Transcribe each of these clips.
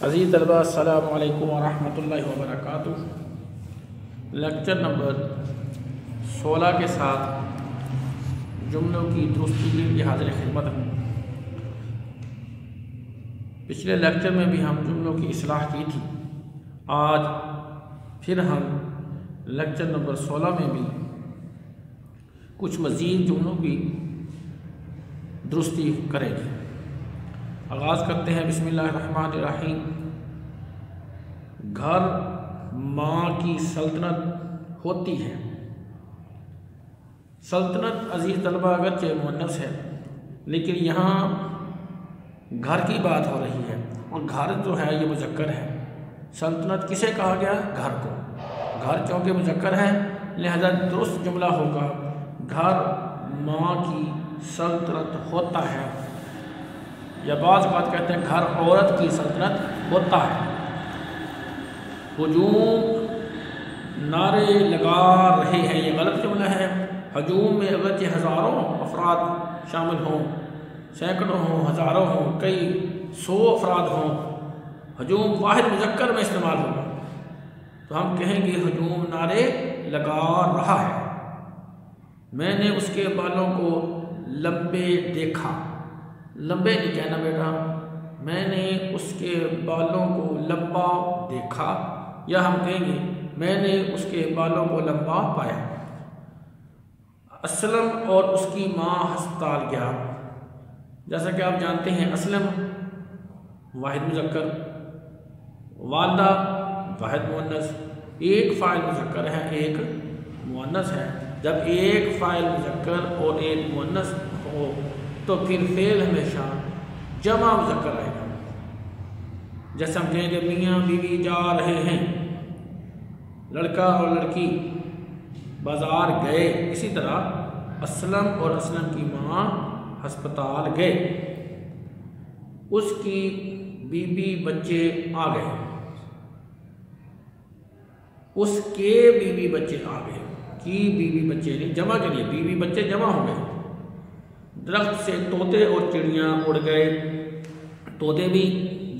عزیز طلبہ السلام علیکم ورحمۃ اللہ وبرکاتہ۔ لیکچر نمبر 16 کے ساتھ جملوں کی درستی کے لیے حاضر خدمت ہوں۔ پچھلے لیکچر میں بھی ہم جملوں کی اصلاح کی تھی، آج پھر ہم لیکچر نمبر 16 میں بھی کچھ مزید جملوں کی درستی کریں گے۔ آغاز کرتے ہیں، بسم اللہ الرحمن الرحیم۔ گھر ماں کی سلطنت ہوتی ہے۔ سلطنت عزیز طلبہ اگرچہ مؤنث ہے، لیکن یہاں گھر کی بات ہو رہی ہے اور گھر جو ہے یہ مذکر ہے۔ سلطنت کسے کہا گیا؟ گھر کو۔ گھر چونکہ مذکر ہے لہذا درست جملہ ہوگا گھر ماں کی سلطنت ہوتا ہے، یا بعض بات کہتے ہیں گھر عورت کی سلطنت ہوتا ہے۔ ہجوم نعرے لگا رہے ہیں، یہ غلط جملہ ہے۔ ہجوم میں اگرچہ ہزاروں افراد شامل ہوں، سینکڑوں ہوں، ہزاروں ہوں، کئی سو افراد ہوں، ہجوم واحد مذکر میں استعمال ہوگا تو ہم کہیں گے ہجوم نعرے لگا رہا ہے۔ میں نے اس کے بالوں کو لمبے دیکھا۔ لمبے نہیں کہنا بیٹا، میں نے اس کے بالوں کو لمبا دیکھا، یا ہم کہیں گے میں نے اس کے بالوں کو لمبا پایا۔ اسلم اور اس کی ماں ہسپتال گیا۔ جیسا کہ آپ جانتے ہیں اسلم واحد مذکر، والدہ واحد مؤنث، ایک فاعل مذکر ہے ایک مؤنث ہے۔ جب ایک فاعل مذکر اور ایک مؤنث ہو تو پھر فعل ہمیشہ جمع مذکر آئے گا۔ جیسے ہم کہیں گے میاں بیوی جا رہے ہیں، لڑکا اور لڑکی بازار گئے، اسی طرح اسلم اور اسلم کی ماں ہسپتال گئے، اس کی بیوی بچے آ گئے، اس کے بیوی بچے آ گئے، کی بیوی بچے نہیں، جمع کے لیے بیوی بچے جمع ہو گئے۔ درخت سے طوطے اور چڑیاں اڑ گئے، طوطے بھی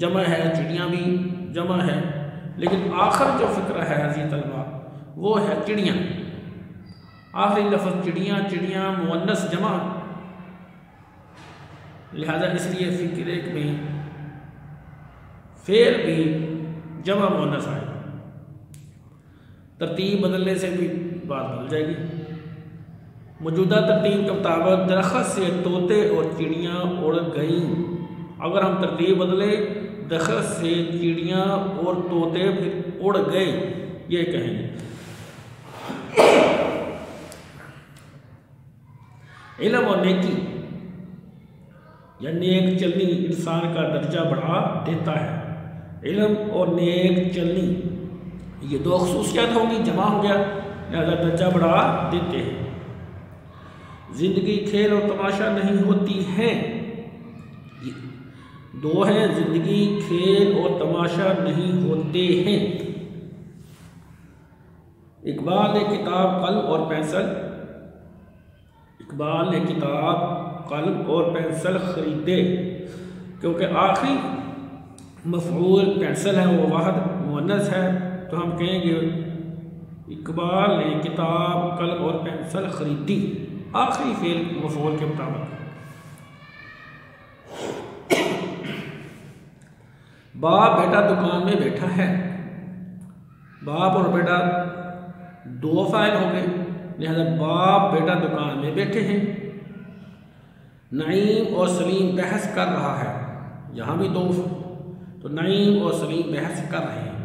جمع ہے، چڑیاں بھی جمع ہے، لیکن آخر جو فکرہ ہے عزیز طلبہ وہ ہے چڑیاں۔ آخری لفظ چڑیاں، چڑیاں مؤنث جمع، لہذا اس لیے فکرے میں فعل بھی جمع مؤنث آئے گا۔ ترتیب بدلنے سے بھی بات بدل جائے گی۔ موجودہ ترتیب کے مطابق درخت سے طوطے اور چڑیاں اڑ گئیں۔ اگر ہم ترتیب بدلے درخت سے چڑیاں اور طوطے پھر اڑ گئے یہ کہیں گے۔ علم اور نیکی یا نیک چلنی انسان کا درجہ بڑھا دیتا ہے۔ علم اور نیک چلنی یہ دو خصوصیات ہوں گی، جمع ہو گیا لہذا درجہ بڑھا دیتے ہیں۔ زندگی کھیل اور تماشا نہیں ہوتی ہے، دو ہیں، زندگی کھیل اور تماشا نہیں ہوتے ہیں۔ اقبال نے کتاب قلم اور پینسل، اقبال نے کتاب قلم اور پینسل خریدے، کیونکہ آخری مفعول پینسل ہے وہ واحد مؤنث ہے تو ہم کہیں گے اقبال نے کتاب قلم اور پینسل خریدی، آخری فعل مفعول کے مطابق۔ باپ بیٹا دکان میں بیٹھا ہے، باپ اور بیٹا دو فاعل ہو گئے لہذا باپ بیٹا دکان میں بیٹھے ہیں۔ نعیم اور سلیم بحث کر رہا ہے، یہاں بھی دو، تو نعیم اور سلیم بحث کر رہے ہیں۔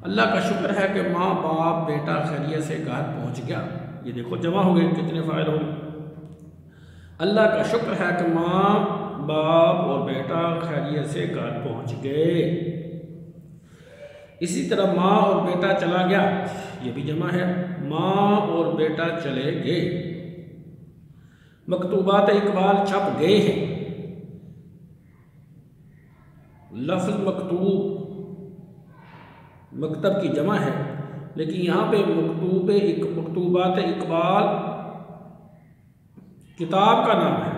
اللہ کا شکر ہے کہ ماں باپ بیٹا خیریت سے گھر پہنچ گیا، یہ دیکھو جمع ہو گئے، کتنے فاعل ہو گئے۔ اللہ کا شکر ہے کہ ماں باپ اور بیٹا خیریت سے گھر پہنچ گئے۔ اسی طرح ماں اور بیٹا چلا گیا، یہ بھی جمع ہے، ماں اور بیٹا چلے گئے۔ مکتوبات اقبال چھپ گئے ہیں، لفظ مکتوب مکتب کی جمع ہے لیکن یہاں پہ مکتوبات اقبال کتاب کا نام ہے،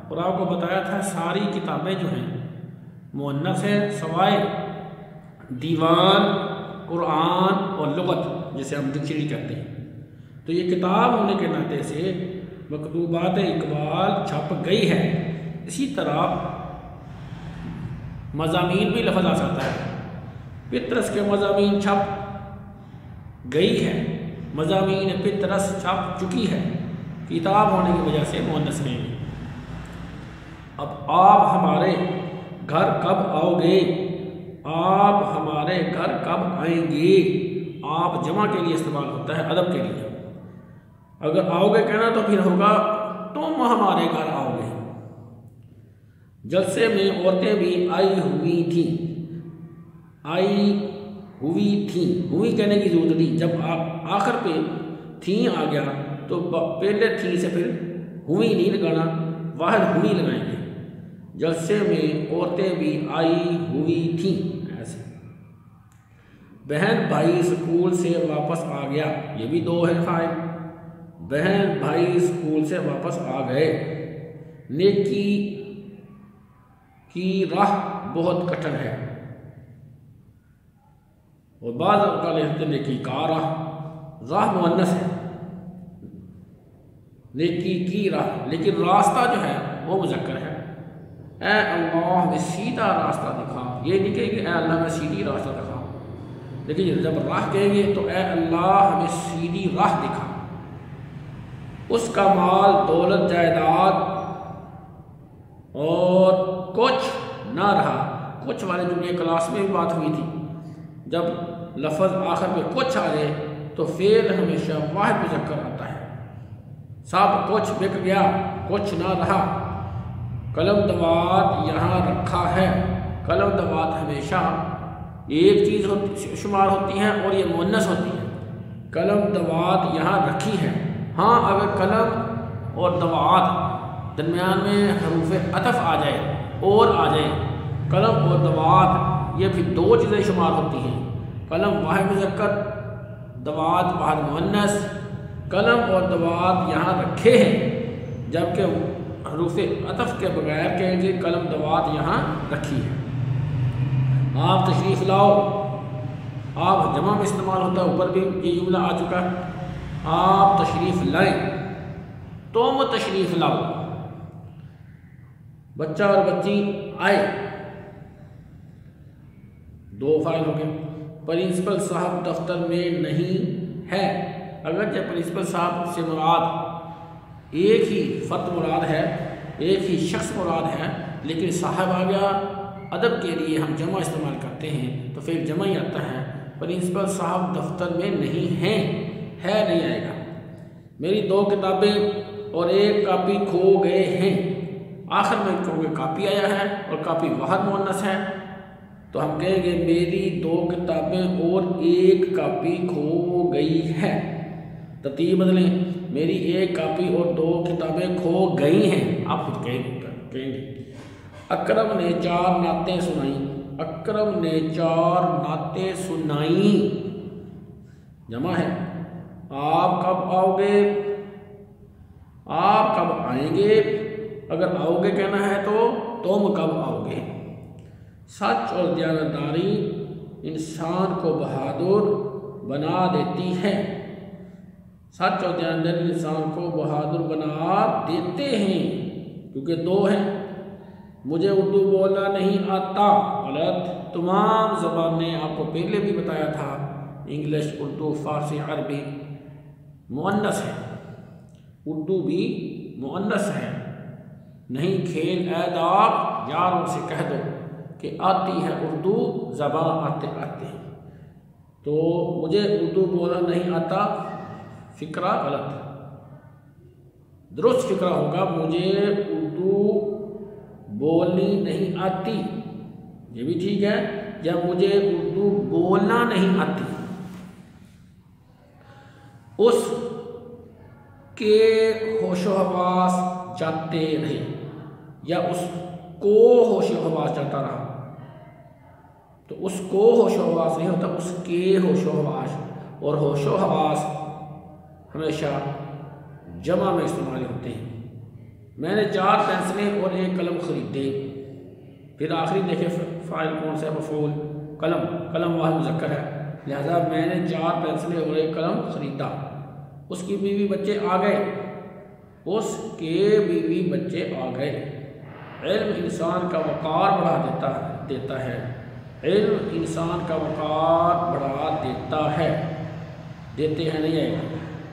اور آپ کو بتایا تھا ساری کتابیں جو ہیں مؤنث ہے سوائے دیوان قرآن اور لغت جسے ہم ڈکشنری کہتے ہیں، تو یہ کتاب ہونے کے ناطے سے مکتوبات اقبال چھپ گئی ہے۔ اسی طرح مضامین بھی لفظ آ سکتا ہے، پطرس کے مضامین چھپ گئی ہے، مضامین پطرس چھپ چکی ہے، کتاب ہونے کی وجہ سے مؤنث نہیں ہے۔ اب آپ ہمارے گھر کب آؤ گے؟ آپ ہمارے گھر کب آئیں گے؟ آپ جمع کے لیے استعمال ہوتا ہے، ادب کے لیے۔ اگر آؤ گے کہنا تو پھر ہوگا تم ہمارے گھر آؤ گے۔ جلسے میں عورتیں بھی آئی ہوئی تھیں، آئی ہوئی تھیں، ہوئی کہنے کی ضرورت نہیں، جب آپ آخر پہ تھیں آ گیا تو پہلے تھیں سے پھر ہوئی نہیں لگانا، واحد ہوئی لگائیں گے۔ جلسے میں عورتیں بھی آئی ہوئی تھیں، ایسے۔ بہن بھائی اسکول سے واپس آ گیا، یہ بھی دو ہے فاعل، بہن بھائی اسکول سے واپس آ گئے۔ نیکی کی راہ بہت کٹھن ہے، اور بعض اوقات لکھتے ہیں نیکی کا راہ مؤنث ہے، نیکی کی راہ، لیکن راستہ جو ہے وہ مذکر ہے۔ اے اللہ ہمیں سیدھا راستہ دکھا، یہ نہیں کہیں گے اے اللہ ہمیں سیدھی راستہ دکھا، لیکن جب راہ کہیں گے تو اے اللہ ہمیں سیدھی راہ دکھا۔ اس کا مال دولت جائیداد اور کچھ نہ رہا، کچھ والے جملے کلاس میں بھی بات ہوئی تھی، جب لفظ آخر میں کچھ آ جائے تو فعل ہمیشہ واحد مذکر آتا ہے۔ سب کچھ بک گیا، کچھ نہ رہا۔ قلم دوات یہاں رکھا ہے، قلم دوات ہمیشہ ایک چیز شمار ہوتی ہیں اور یہ مؤنث ہوتی ہے۔ قلم دوات یہاں رکھی ہے، ہاں اگر قلم اور دوات درمیان میں حروف عطف آ جائے اور آ جائے، قلم اور دوات یہ پھر دو چیزیں شمار ہوتی ہیں، قلم واحد مذکر، دوات واحد مؤنث۔ قلم اور دوات یہاں رکھے ہیں، جبکہ حروف عطف کے بغیر کہیں گے قلم دوات یہاں رکھی ہے۔ آپ تشریف لاؤ، آپ جمع میں استعمال ہوتا ہے، اوپر بھی یہ جملہ آ چکا ہے، آپ تشریف لائیں، تم تشریف لاؤ۔ بچہ اور بچی آئے، دو فاعل ہو گئے۔ پرنسپل صاحب دفتر میں نہیں ہے، اگرچہ پرنسپل صاحب سے مراد ایک ہی فرد مراد ہے، ایک ہی شخص مراد ہے، لیکن صاحب آ گیا، ادب کے لیے ہم جمع استعمال کرتے ہیں تو پھر جمع ہی آتا ہے۔ پرنسپل صاحب دفتر میں نہیں ہیں، ہے نہیں آئے گا۔ میری 2 کتابیں اور 1 کاپی کھو گئے ہیں، آخر میں کہوں گے کاپی آیا ہے اور کاپی واحد مؤنث ہے، تو ہم کہیں گے میری 2 کتابیں اور 1 کاپی کھو گئی ہے۔ ترتیب بدلیں، میری 1 کاپی اور 2 کتابیں کھو گئی ہیں، آپ خود کہیں گے۔ اکرم نے 4 نعتیں سنائیں، اکرم نے 4 نعتیں سنائیں، جمع ہے۔ آپ کب آؤ گے؟ آپ کب آئیں گے؟ اگر آؤ گے کہنا ہے تو تم کب آؤ گے؟ سچ اور دیانتداری انسان کو بہادر بنا دیتی ہے، سچ اور دیانتداری انسان کو بہادر بنا دیتے ہیں، کیونکہ 2 ہیں۔ مجھے اردو بولنا نہیں آتا، غلط۔ تمام زبانیں آپ کو پہلے بھی بتایا تھا، انگلش، اردو، فارسی، عربی مؤنث ہے، اردو بھی مؤنث ہے۔ نہیں کھیل آداب، یاروں سے کہہ دو کہ آتی ہے اردو زبان آتے آتے، تو مجھے اردو بولنا نہیں آتا، فکرہ غلط، درست فکرہ ہوگا مجھے اردو بولنی نہیں آتی، یہ بھی ٹھیک ہے، یا مجھے اردو بولنا نہیں آتی۔ اس کے ہوش و حواس جاتے رہے، یا اس کو ہوش و حواس جاتا رہا، تو اس کو ہوش و حواس نہیں ہوتا، اس کے ہوش و حواس، اور ہوش و حواس ہمیشہ جمع میں استعمال ہوتے ہیں۔ میں نے 4 پینسلیں اور 1 قلم خریدے، پھر آخری دیکھیں فاعل کون سا ہے، مفعول، قلم واحد مذکر ہے، لہذا میں نے 4 پینسلیں اور 1 قلم خریدا۔ اس کی بیوی بچے آ گئے، اس کے بیوی بچے آ گئے۔ علم انسان کا وقار بڑھا دیتا ہے، علم انسان کا وقار بڑھا دیتا ہے، دیتے ہیں نہیں آئے گا۔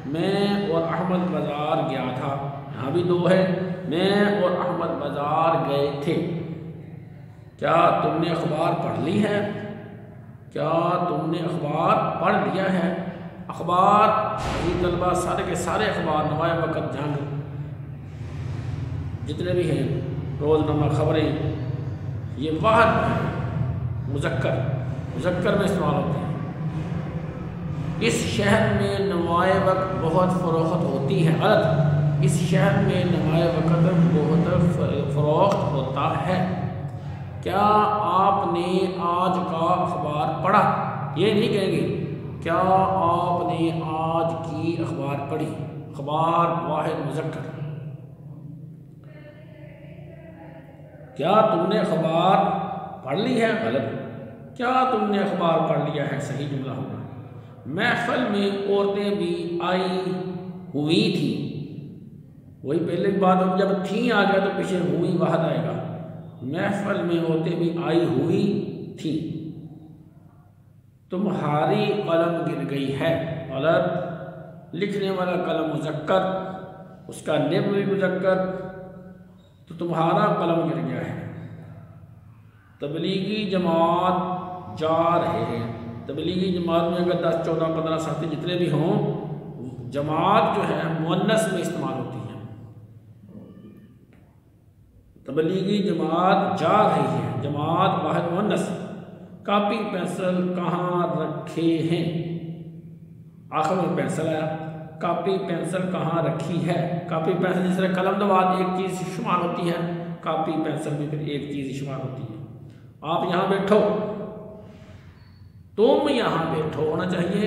میں اور احمد بازار گیا تھا، یہاں بھی 2 ہے، میں اور احمد بازار گئے تھے۔ کیا تم نے اخبار پڑھ لی ہے؟ کیا تم نے اخبار پڑھ لیا ہے؟ اخبار طلبہ سارے کے سارے اخبار، نوائے وقت، جنگ، جتنے بھی ہیں، روزنامہ، خبریں، یہ واحد مذکر میں استعمال ہوتے ہیں۔ اس شہر میں نوائے وقت بہت فروخت ہوتی ہے، غلط، اس شہر میں نوائے وقت بہت فروخت ہوتا ہے۔ کیا آپ نے آج کا اخبار پڑھا؟ یہ نہیں کہیں گے کیا آپ نے آج کی اخبار پڑھی، اخبار واحد مذکر۔ کیا تم نے اخبار پڑھ لی ہے؟ غلط، کیا تم نے اخبار پڑھ لیا ہے، صحیح جملہ ہوگا۔ محفل میں عورتیں بھی آئی ہوئی تھی، وہی پہلے بات ہو، جب تھیں آ گیا تو پیچھے ہوئی واحد آئے گا۔ محفل میں عورتیں بھی آئی ہوئی تھی۔ تمہاری قلم گر گئی ہے، غلط، لکھنے والا قلم مذکر، اس کا نب بھی مذکر، تو تمہارا قلم گر گیا ہے۔ تبلیغی جماعت جا رہے ہیں، تبلیغی جماعت میں اگر 10 14 15 ساتھی جتنے بھی ہوں، جماعت جو ہے مؤنث میں استعمال ہوتی ہے۔ تبلیغی جماعت جا رہی ہے، جماعت واحد مؤنث۔ کاپی پینسل کہاں رکھے ہیں؟ آخر میں پینسل آیا، کاپی پینسل کہاں رکھی ہے؟ کاپی پینسل جس طرح قلم دو بعد ایک چیز شمار ہوتی ہے، کاپی پینسل بھی پھر ایک چیز شمار ہوتی ہے۔ آپ یہاں بیٹھو، تم یہاں بیٹھو ہونا چاہیے،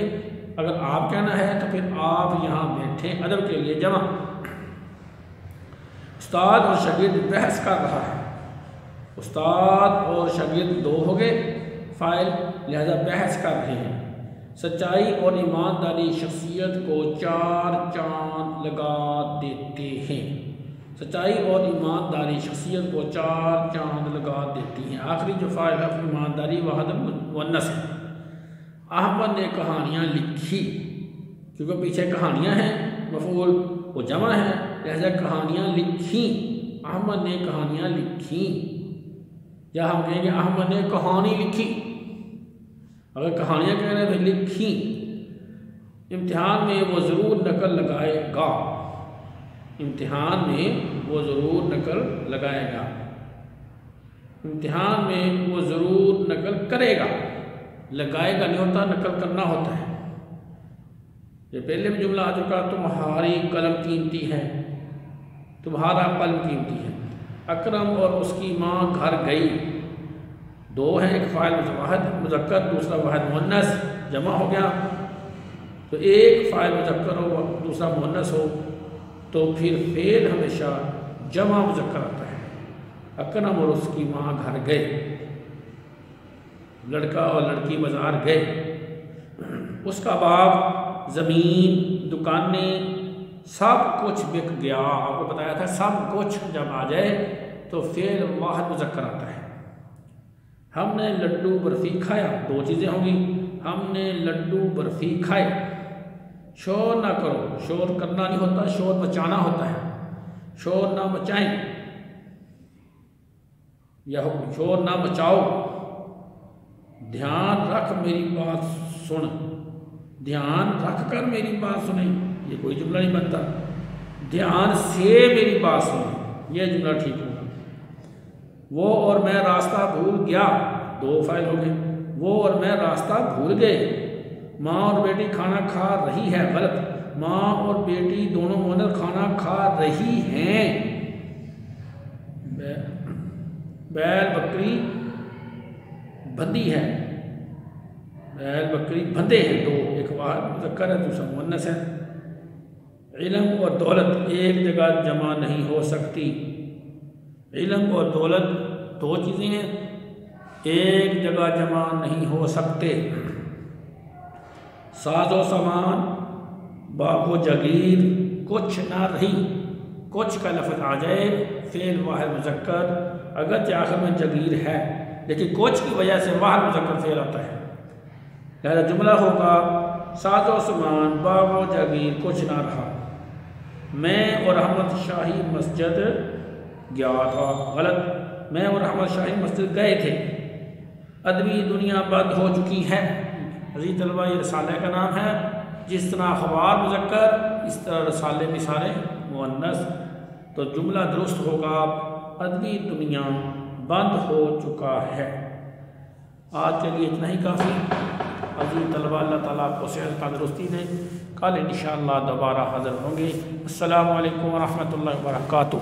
اگر آپ کہنا ہے تو پھر آپ یہاں بیٹھیں، ادب کے لیے جمع۔ استاد اور شاگرد بحث کر رہا ہے، استاد اور شاگرد 2 ہو گئے، فاعل، لہذا بحث کر رہے ہیں۔ سچائی اور ایمانداری شخصیت کو 4 چاند لگا دیتے ہیں، سچائی اور ایمانداری شخصیت کو 4 چاند لگا دیتی ہیں۔ آخری جو فاعل ہے ایمانداری واحد مؤنث ہے۔ احمد نے کہانیاں لکھی، کیونکہ پیچھے کہانیاں ہیں، مفعول وہ جمع ہے، لہذا کہانیاں لکھیں، احمد نے کہانیاں لکھیں، یا ہم کہیں گے احمد نے کہانی لکھی، اگر کہانیاں کہہ رہے ہیں تو لکھیں۔ امتحان میں وہ ضرور نقل لگائے گا، امتحان میں وہ ضرور نقل لگائے گا، امتحان میں وہ ضرور نقل کرے گا، لگائے گا نہیں ہوتا، نقل کرنا ہوتا ہے۔ یہ پہلے بھی جملہ آ چکا، تمہاری قلم قیمتی ہے، تمہارا قلم قیمتی ہے۔ اکرم اور اس کی ماں گھر گئی، 2 ہیں، ایک فاعل واحد مذکر، دوسرا واحد مؤنث، جمع ہو گیا، تو ایک فاعل مذکر ہو دوسرا مؤنث ہو تو پھر فعل ہمیشہ جمع مذکر آتا ہے۔ اکرم اور اس کی ماں گھر گئے، لڑکا اور لڑکی بازار گئے، اس کا باغ، زمین، دکانیں، سب کچھ بک گیا۔ آپ کو بتایا تھا سب کچھ جب آ جائے تو فعل واحد مذکر آتا ہے۔ ہم نے لڈو برفی کھایا، 2 چیزیں ہوں گی، ہم نے لڈو برفی کھائے۔ شور نہ کرو، شور کرنا نہیں ہوتا، شور مچانا ہوتا ہے، شور نہ مچائیں یا شور نہ مچاؤ۔ دھیان رکھ میری بات سن، دھیان رکھ کر میری بات سنیں، یہ کوئی جملہ نہیں بنتا۔ دھیان سے میری بات سنیں، یہ جملہ ٹھیک ہوگا۔ وہ اور میں راستہ بھول گیا، 2 فاعل ہو گئے، وہ اور میں راستہ بھول گئے۔ ماں اور بیٹی کھانا کھا رہی ہے، غلط، ماں اور بیٹی دونوں مؤنث کھانا کھا رہی ہیں۔ بیل بکری بندھی ہے، بیل بکری بندھے ہیں، 2، ایک واحد مذکر ہے دوسرا مؤنث ہے۔ علم اور دولت ایک جگہ جمع نہیں ہو سکتی، علم اور دولت 2 چیزیں ہیں، ایک جگہ جمع نہیں ہو سکتے۔ ساز و سامان باغ و جگیر کچھ نہ رہی، کچھ کا لفظ آ جائے فعل واحد مذکر اگرچہ آخر میں جگیر ہے لیکن کچھ کی وجہ سے واحد مذکر فعل آتا ہے، لہذا جملہ ہوگا ساز و سامان باغ و جگیر کچھ نہ رہا، میں اور احمد شاہی مسجد گیا تھا، غلط، میں اور احمد شاہی مسجد گئے تھے۔ ادبی دنیا بند ہو چکی ہے، عزیز طلبہ یہ رسالہ کا نام ہے، جس طرح اخبار مذکر اس طرح رسالے بھی سارے مؤنث، تو جملہ درست ہوگا ادبی دنیا بند ہو چکا ہے۔ آج کے لیے اتنا ہی کافی۔ عزیز طلبہ اللہ تعالیٰ آپ کو صحت تندرستی دے، کل انشاءاللہ دوبارہ حاضر ہوں گے۔ السلام علیکم ورحمۃ اللہ وبرکاتہ۔